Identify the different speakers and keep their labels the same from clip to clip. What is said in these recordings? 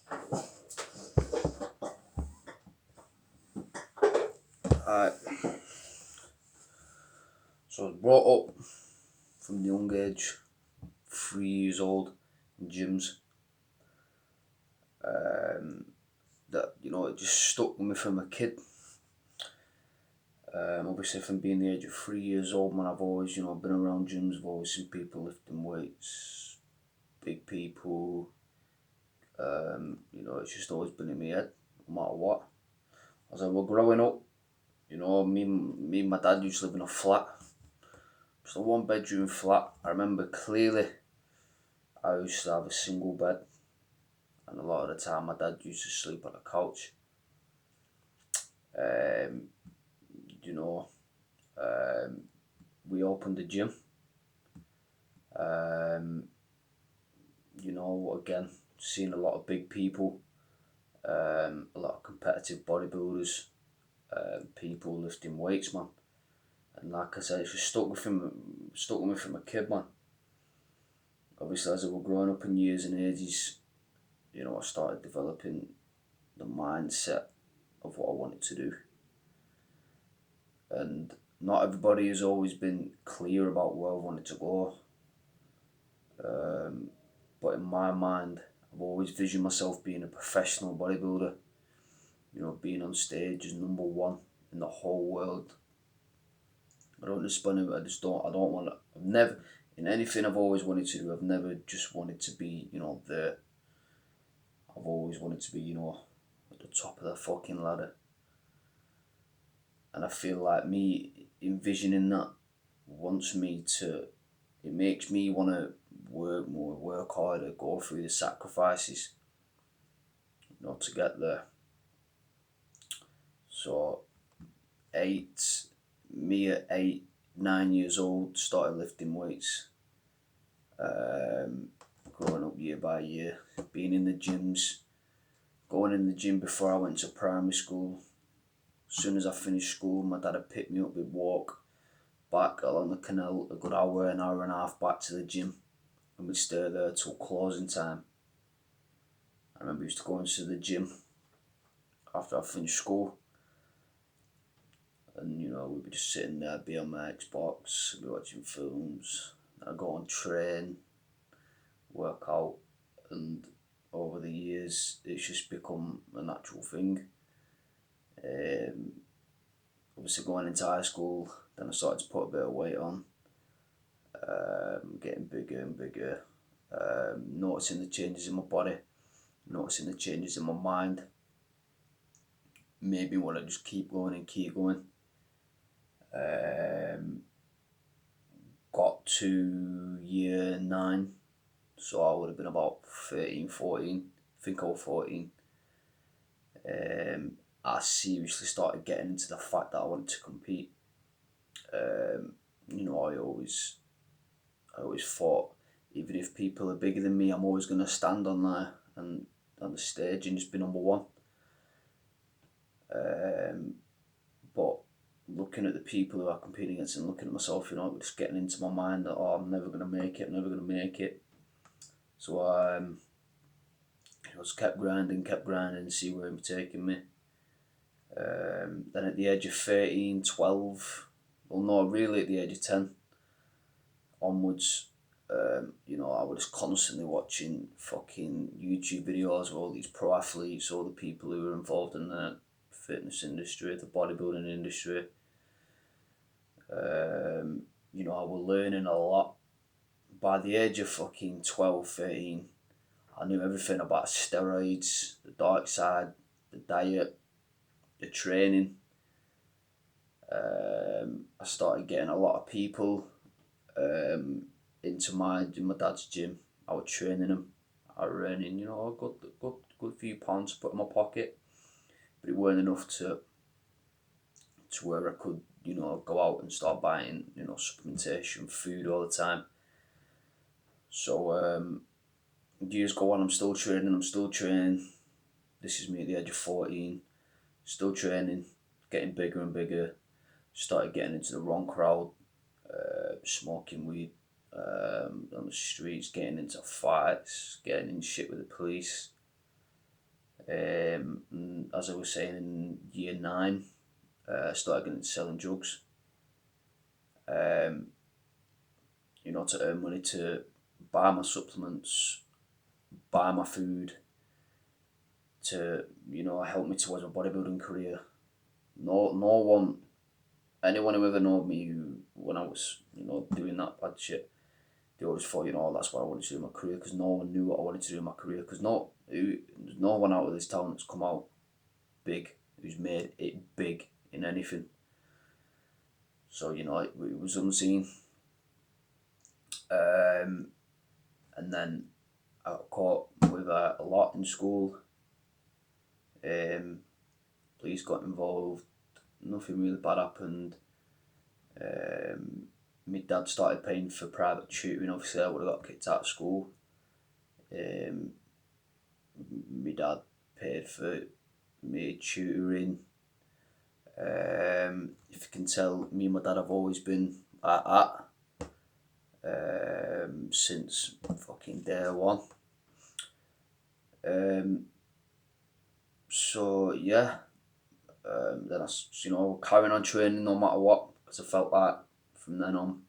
Speaker 1: Alright, so I was brought up from the young age, 3 years old, in gyms. That it just stuck with me from a kid. Obviously, from being the age of 3 years old, man, I've always been around gyms. I've always seen people lifting weights, big people. It's just always been in my head, no matter what. As I was growing up, me and my dad used to live in a flat, just a one bedroom flat. I remember clearly I used to have a single bed, and a lot of the time my dad used to sleep on the couch. Um, you know, um, we opened the gym. Um, again, seeing a lot of big people, a lot of competitive bodybuilders, people lifting weights, man. And like I said, it's just stuck with me from a kid, man. Obviously, as I was growing up in years and ages, I started developing the mindset of what I wanted to do. And not everybody has always been clear about where I wanted to go. But in my mind, I've always visioned myself being a professional bodybuilder. Being on stage as number one in the whole world. I don't just want to. I don't want to. I've never, in anything I've always wanted to do, I've never just wanted to be, there. I've always wanted to be, at the top of the fucking ladder. And I feel like me envisioning that wants me to, it makes me want to work more, work harder, go through the sacrifices, to get there. So, me at 8, 9 years old, started lifting weights. Growing up year by year, being in the gyms, going in the gym before I went to primary school. As soon as I finished school, my dad would pick me up, we'd walk back along the canal a good hour, an hour and a half back to the gym, and we'd stay there till closing time. I remember I used to go into the gym after I finished school, and we'd be just sitting there, be on my Xbox, be watching films. I'd go and train, work out, and over the years it's just become a natural thing. Obviously going into high school, then I started to put a bit of weight on, getting bigger and bigger, noticing the changes in my body, noticing the changes in my mind. Made me want to just keep going and keep going. Got to year 9, so I would have been about 13, 14. I think I was 14. I seriously started getting into the fact that I wanted to compete. I always thought, even if people are bigger than me, I'm always going to stand on there and on the stage and just be number one. But looking at the people who I compete against and looking at myself, just getting into my mind that, I'm never going to make it. So I just kept grinding, and see where it was taking me. Then at the age of 13, 12, well, no, really at the age of 10 onwards, I was constantly watching fucking YouTube videos of all these pro athletes, all the people who were involved in the fitness industry, the bodybuilding industry. I was learning a lot. By the age of fucking 12, 13, I knew everything about steroids, the dark side, the diet, the training. I started getting a lot of people into my dad's gym. I was training them. I was earning, a good few pounds to put in my pocket, but it weren't enough to where I could, go out and start buying, supplementation, food all the time. So years go on, I'm still training. This is me at the age of 14, still training, getting bigger and bigger. Started getting into the wrong crowd, smoking weed on the streets, getting into fights, getting in shit with the police. And as I was saying, in year 9, I started getting into selling drugs. Um, to earn money to buy my supplements, buy my food, to help me towards my bodybuilding career. Anyone who ever known me, when I was doing that bad shit, they always thought that's what I wanted to do in my career, because no one knew what I wanted to do in my career, because there's no one out of this town that's come out big, who's made it big in anything. So it was unseen. And then I got caught with a lot in school. Police got involved. Nothing really bad happened. My dad started paying for private tutoring. Obviously, I would have got kicked out of school. My dad paid for me tutoring. If you can tell, me and my dad have always been like that. Since fucking day one. So yeah, then I carrying on training no matter what, because I felt like from then on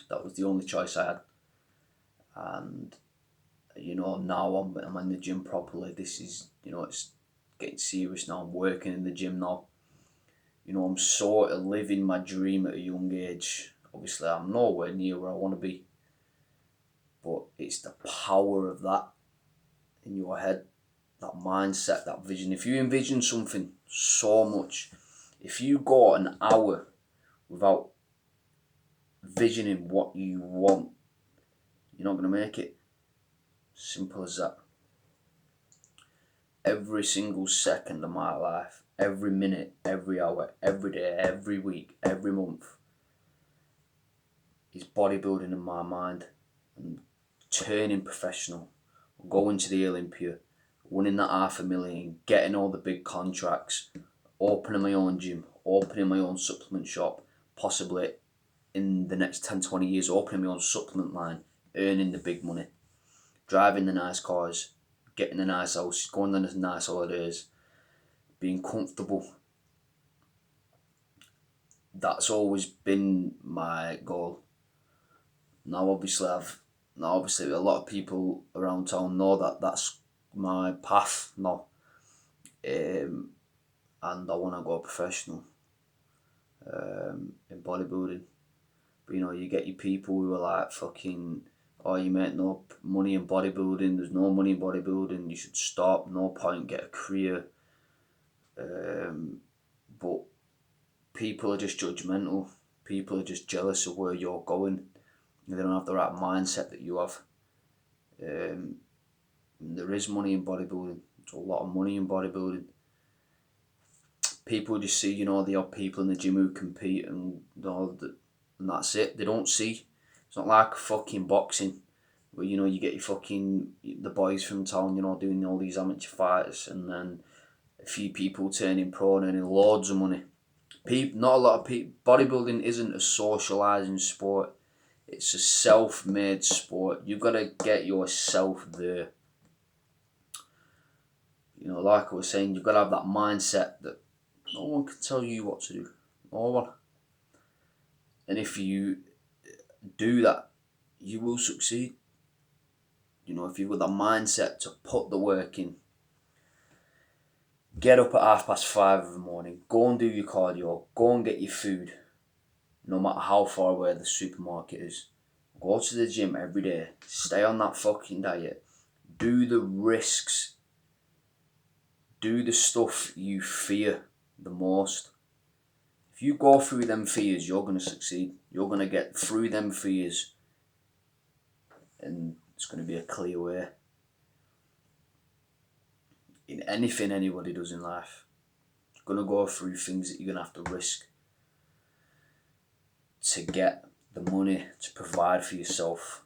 Speaker 1: that was the only choice I had. And now I'm in the gym properly. This is it's getting serious now. I'm working in the gym now. I'm sort of living my dream at a young age. Obviously, I'm nowhere near where I want to be, but it's the power of that in your head, that mindset, that vision. If you envision something so much, if you go an hour without visioning what you want, you're not going to make it. Simple as that. Every single second of my life, every minute, every hour, every day, every week, every month is bodybuilding in my mind, and turning professional, going to the Olympia, winning that $500,000, getting all the big contracts, opening my own gym, opening my own supplement shop, possibly in the next 10-20 years opening my own supplement line, earning the big money, driving the nice cars, getting a nice house, going on the nice holidays, being comfortable. That's always been my goal. Now obviously a lot of people around town know that that's my path now. And I want to go professional in bodybuilding. But you get your people who are like, fucking, oh, you make no money in bodybuilding, there's no money in bodybuilding, you should stop, no point, get a career. But people are just judgmental. People are just jealous of where you're going. They don't have the right mindset that you have. There is money in bodybuilding. There's a lot of money in bodybuilding. People just see, the odd people in the gym who compete and that's it. They don't see. It's not like fucking boxing, where you get the boys from town, doing all these amateur fights, and then a few people turning pro and earning loads of money. Not a lot of people. Bodybuilding isn't a socialising sport. It's a self-made sport. You've got to get yourself there. Like I was saying, you've got to have that mindset that no one can tell you what to do. No one. And if you do that, you will succeed. If you've got that mindset to put the work in, get up at 5:30 in the morning, go and do your cardio, go and get your food, no matter how far away the supermarket is. Go to the gym every day, stay on that fucking diet, do the risks, do the stuff you fear the most. If you go through them fears, you're going to succeed. You're going to get through them fears, and it's going to be a clear way. In anything anybody does in life, you're going to go through things that you're going to have to risk to get the money to provide for yourself,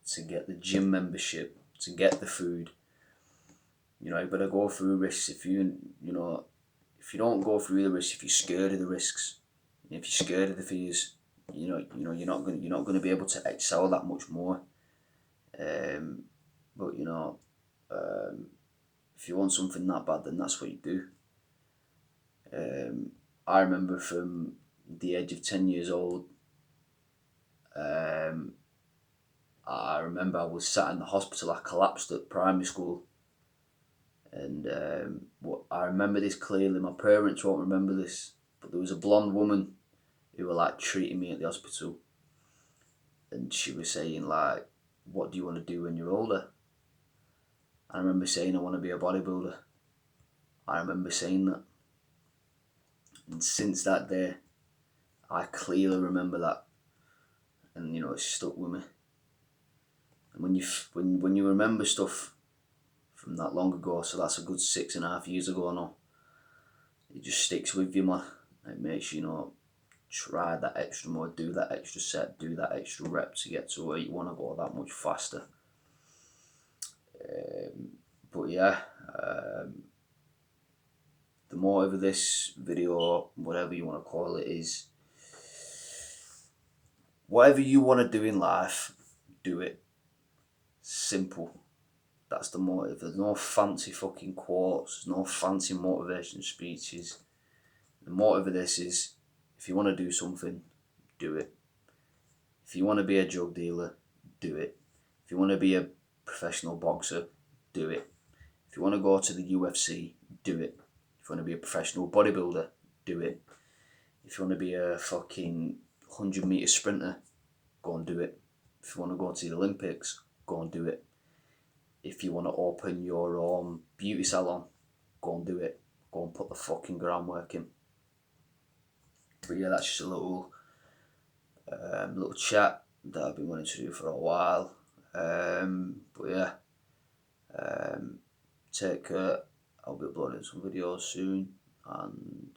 Speaker 1: to get the gym membership, to get the food. You've got to go through risks. If you don't go through the risks, if you're scared of the risks, if you're scared of the fears, you're not going to be able to excel that much more. But if if you want something that bad, then that's what you do. I remember from the age of 10 years old, I remember I was sat in the hospital. I collapsed at primary school. And I remember this clearly. My parents won't remember this, but there was a blonde woman who were like treating me at the hospital, and she was saying like, "What do you want to do when you're older?" I remember saying, "I want to be a bodybuilder." I remember saying that, and since that day, I clearly remember that, and it stuck with me. And when you remember stuff from that long ago, so that's a good 6.5 years ago now, it just sticks with you, man. It makes you try that extra more, do that extra set, do that extra rep to get to where you want to go that much faster. But yeah, the motive of this video, whatever you want to call it, is whatever you want to do in life, do it. Simple. That's the motive. There's no fancy fucking quotes, there's no fancy motivation speeches. The motive of this is, if you want to do something, do it. If you want to be a drug dealer, do it. If you want to be a professional boxer, do it. If you want to go to the UFC, do it. If you want to be a professional bodybuilder, do it. If you want to be a fucking 100-meter sprinter, go and do it. If you want to go to the Olympics, go and do it. If you want to open your own beauty salon, go and do it. Go and put the fucking groundwork in. But yeah, that's just a little chat that I've been wanting to do for a while. But yeah, take care. I'll be uploading some videos soon, and